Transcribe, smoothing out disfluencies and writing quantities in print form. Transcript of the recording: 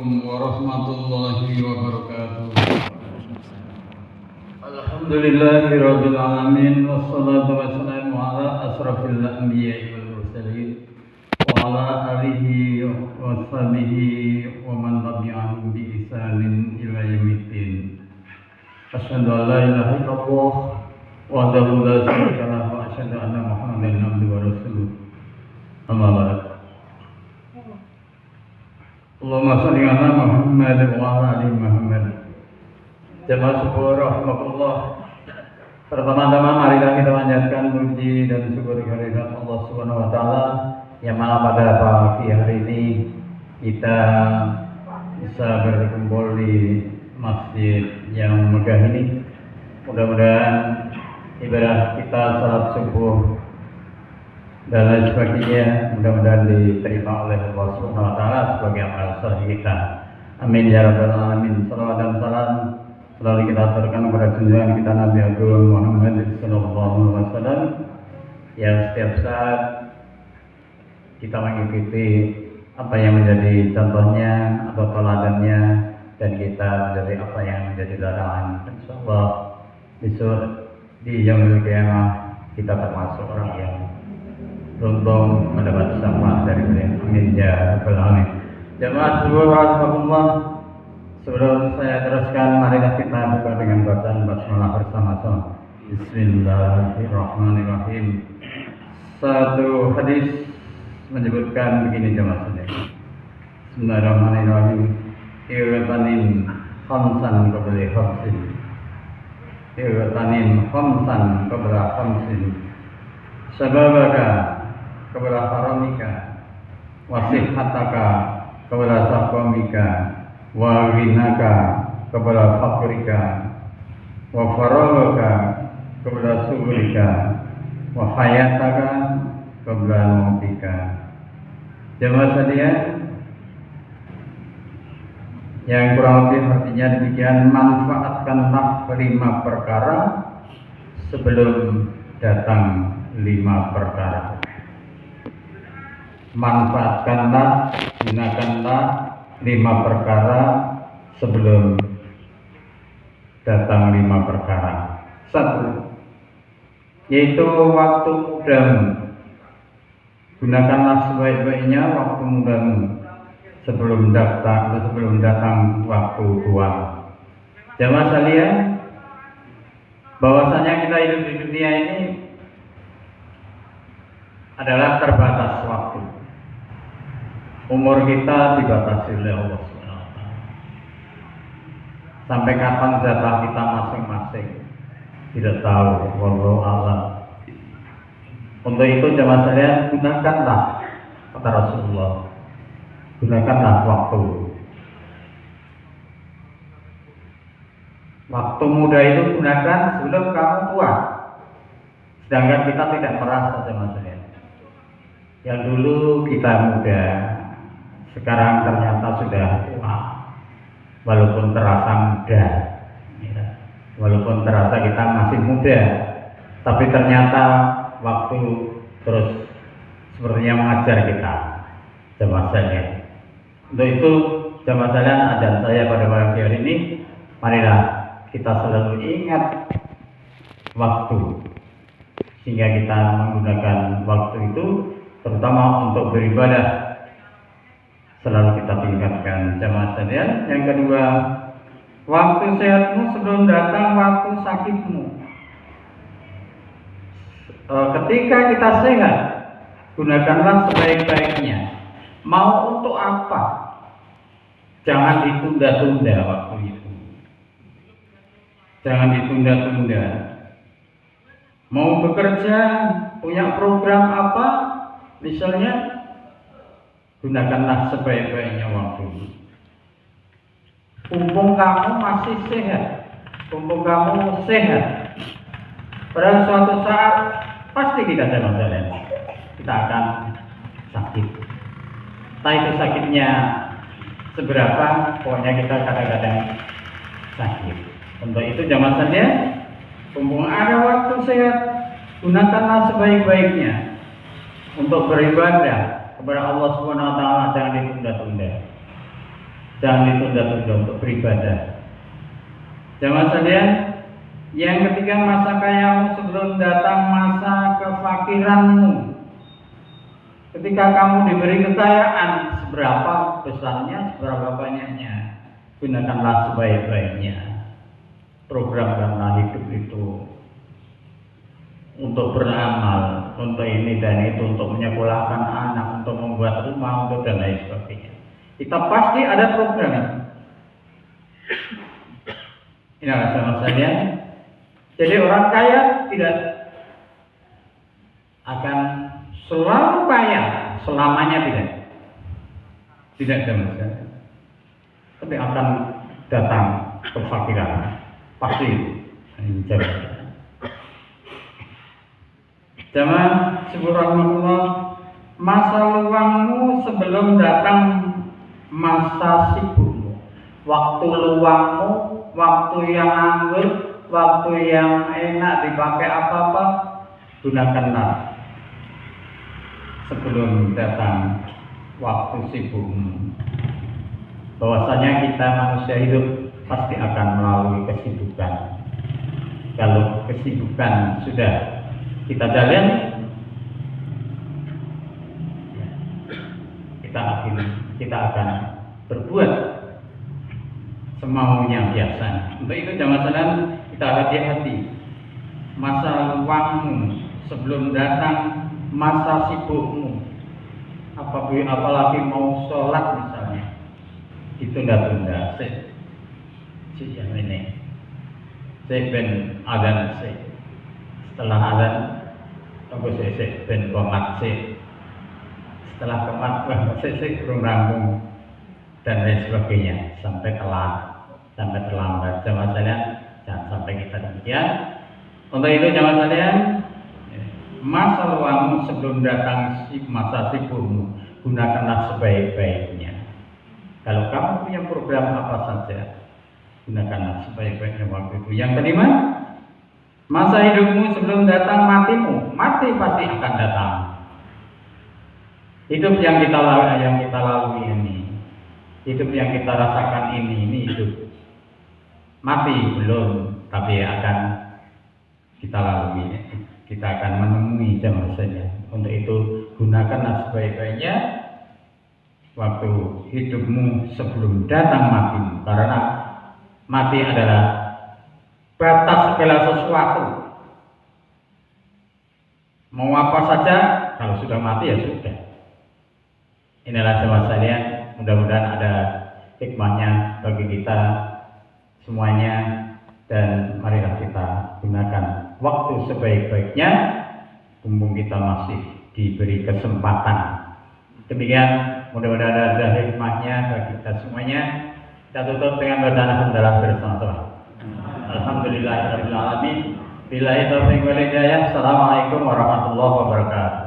warahmatullahi wabarakatuh. Alhamdulillahirabbil alamin wassalatu wassalamu ala asrafil anbiya'i wal mursalin wa ala alihi wa sahbihi wa man tabi'ahum bi ihsanin ila yaumiddin. Asyhadu an la ilaha illallah wahdahu la syarika lahu wa asyhadu anna Muhammadan abduhu wa rasuluh. Amma ba'd. Allahumma shalli ala Muhammad wa ala ali Muhammad. Jamaah syukur rahmatullah. Pertama-tama marilah kita panjatkan puji dan syukur kehadirat Allah Subhanahu wa taala yang mana pada pagi hari ini kita bisa berkumpul di masjid yang megah ini. Mudah-mudahan ibadah kita salat subuh dan lain sebagainya mudah-mudahan diterima oleh Allah Subhanahu wa taala sebagai amal saleh kita. Amin ya rabbal alamin. Salawat dan salam selalu kita aturkan kepada junjungan kita Nabi Agung Muhammad sallallahu alaihi wasallam yang setiap saat kita mengikuti apa yang menjadi contohnya atau teladannya dan kita menjadi apa yang menjadi larangan. Insyaallah besok di yaumul qiyamah kita termasuk orang yang beruntung mendapat syafaat dari beliau. Amin ya rabbal alamin. Jamaah subhanallah, sebelum saya teruskan marilah kita buka dengan bacaan basmalah bersama-sama. Bismillahirrahmanirrahim. Satu hadis menyebutkan begini jamaah sekalian. Bismillahirrahmanirrahim. Iwatanin khamsan qabla khamsin. Iwatanin khamsan qabla khamsin. Sababaka qabla haramika wasihhataka qabla saqamika wa ghinaka qabla faqrika wa faragaka qabla sughrika wa hayataka qabla mautika. Jemaah sekalian, yang kurang lebih artinya demikian, manfaatkanlah 5 perkara sebelum datang 5 perkara. Manfaatkanlah, gunakanlah 5 perkara sebelum datang 5 perkara. 1. Yaitu waktu mudamu. Gunakanlah sebaik-baiknya waktu mudamu sebelum datang waktu tua. Jamaah sekalian, bahwasanya kita hidup di dunia ini adalah terbatas waktu. Umur kita dibatasi oleh Allah SWT. Sampai kapan jatah kita masing-masing tidak tahu, wallahu a'lam. Untuk itu jamaah sekalian, gunakanlah, kata Rasulullah, gunakanlah waktu. Waktu muda itu gunakan sebelum kamu tua. Sedangkan kita tidak merasa jamaah sekalian. Yang dulu kita muda, sekarang ternyata sudah tua. Walaupun terasa muda, walaupun terasa kita masih muda, tapi ternyata waktu terus sepertinya mengajar kita, jamaah sekalian. Untuk itu jamaah sekalian, azan saya pada pagi hari ini, marilah kita selalu ingat waktu, sehingga kita menggunakan waktu itu terutama untuk beribadah selalu kita tingkatkan jamaah sekalian. Yang kedua, waktu sehatmu sebelum datang waktu sakitmu. Ketika kita sehat, gunakanlah sebaik-baiknya. Mau untuk apa? Jangan ditunda-tunda waktu itu. Jangan ditunda-tunda. Mau bekerja, punya program apa? Misalnya, gunakanlah sebaik-baiknya waktu. Mumpung kamu masih sehat, mumpung kamu sehat, pada suatu saat pasti kita jalan-jalan, kita akan sakit. Entah itu sakitnya seberapa, pokoknya kita kadang-kadang sakit. Untuk itu jamaah sekalian, mumpung ada waktu sehat, gunakanlah sebaik-baiknya untuk beribadah kepada Allah Subhanahu wa taala, jangan ditunda-tunda. Jangan ditunda-tunda untuk beribadah. Jamaah sekalian, yang ketiga, masa kayamu sebelum datang masa kefakiranmu. Ketika kamu diberi kekayaan, seberapa besarnya, seberapa banyaknya, gunakanlah sebaik-baiknya. Programkanlah hidup itu untuk beramal, untuk ini dan itu, untuk menyekolahkan anak, untuk membuat rumah, untuk dan lain sebagainya. Kita pasti ada program. Ini sama saja. Jadi orang kaya tidak akan selalu kaya, selamanya tidak ada masalah. Tapi akan datang kefakiran, pasti jamaah. Jamaah subhanallah, masa luangmu sebelum datang masa sibukmu, waktu luangmu, waktu yang anggur, waktu yang enak dipakai apa-apa, gunakanlah sebelum datang waktu sibukmu. Bahwasanya kita manusia hidup pasti akan melalui kesibukan. Kalau kesibukan sudah kita jalani, kita akan berbuat semaunya biasa. Untuk itu jamaah sekalian, kita hati-hati. Masa luangmu sebelum datang masa sibukmu. Apalagi mau sholat misalnya, ditunda-tunda. Yang ini, ben azan setelah azan, tunggu ben komat setelah komat belum rampung dan lain sebagainya, sampai telat, sampai terlambat. Jamaah sekalian, jangan sampai kita demikian. Untuk itu jamaah sekalian, masa luangmu sebelum datang masa sibukmu, gunakanlah sebaik-baiknya. Kalau kamu punya program apa saja, gunakanlah sebaik-baiknya waktu itu. Yang kelima, masa hidupmu sebelum datang matimu. Mati pasti akan datang. Hidup yang kita lalui ini, hidup yang kita rasakan ini hidup. Mati belum, tapi akan kita lalui. Kita akan menemui jamaah saja. Untuk itu gunakanlah sebaik-baiknya waktu hidupmu sebelum datang matimu, karena mati adalah batas segala sesuatu. Mau apa saja, kalau sudah mati ya sudah. Inilah jamaah sekalian, mudah-mudahan ada hikmahnya bagi kita semuanya, dan marilah kita gunakan waktu sebaik-baiknya mumpung kita masih diberi kesempatan. Demikian, mudah-mudahan ada hikmahnya bagi kita semuanya. Kita tutup dengan bacaan alhamdulillah bersama-sama. Alhamdulillahirabbil alamin. Billahi taufiq wal hidayah. Assalamualaikum warahmatullahi wabarakatuh.